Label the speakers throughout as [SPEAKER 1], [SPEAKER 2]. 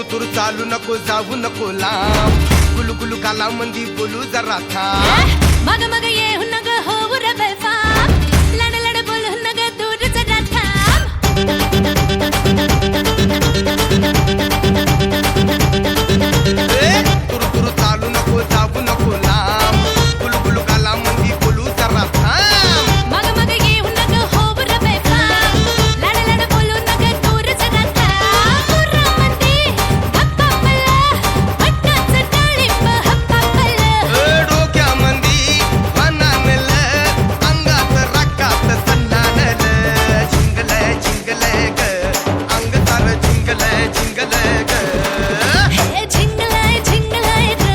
[SPEAKER 1] तुरु तुरु चालू नको जाऊ नको लांब गुलू गुलू काला मंदी बोलू जरा थांब
[SPEAKER 2] मग मग येऊ नग होऊ रे बेफाम लड लड बोलू नग दूर जरा थांब
[SPEAKER 1] तुरु तुरु चालू नको जाऊ नको लांब गुलू गुलू काला मंदी बोलू जरा थांब
[SPEAKER 2] मग मग येऊ नग होऊ रे बेफाम लड लड बोलू नग दूर जरा थांब पुरामंदी हप्पापला वट्टाच डाळिंब हप्पापला
[SPEAKER 1] डोक्यामंदी वनानल अंगात रकात सन्नानल जिंगल जिंगल ग अंग तार जिंगल जिंगल ग
[SPEAKER 2] हे झिंगलाय झिंगलाय ग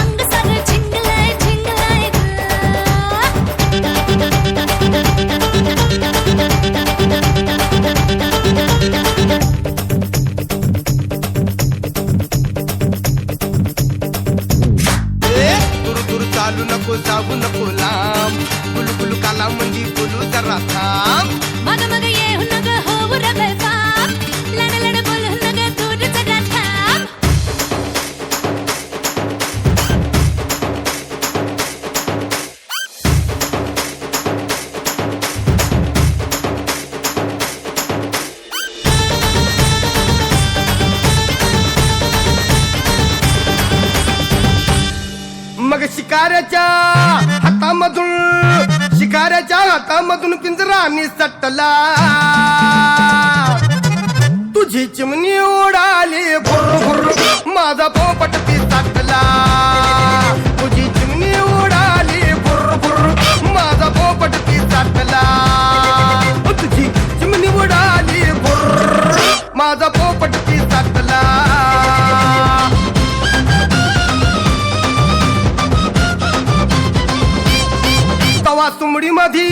[SPEAKER 2] अंग सारं झिंगलाय झिंगलाय ग
[SPEAKER 1] तुरु तुरु चालू नको जाऊ नको लांब गुलू गुलू काला मंदी बोलू जरा थांब
[SPEAKER 2] मग मग येऊ नग होऊ रे बेफाम लड लड बोलू नग दूर जरा थांब
[SPEAKER 1] मग शिकाऱ्याच्या हातामधून पिंजरा निसटला तुझी चिमणी उडाली भुर भुर माझा पोपट पिसटला तुझी चिमणी उडाली भुर भुर माझा पोपट पिसटला तुझी चिमणी उडाली भुर माझा पोपट पिसटला तवा तुमडी मधी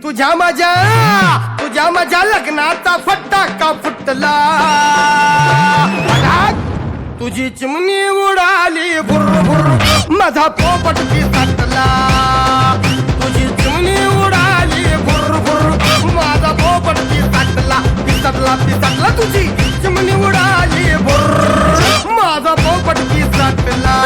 [SPEAKER 1] तुझ्या माझ्या लग्नाचा फटाका फुटला हठात तुझी चिमणी उडाली भुर भुर माझा पोपट पिसटला तुझी चिमणी उडाली भुर भुर माझा पोपट पिसटला पिसटला पिसटला तुझी चिमणी उडाली भुर माझा पोपट पिसटला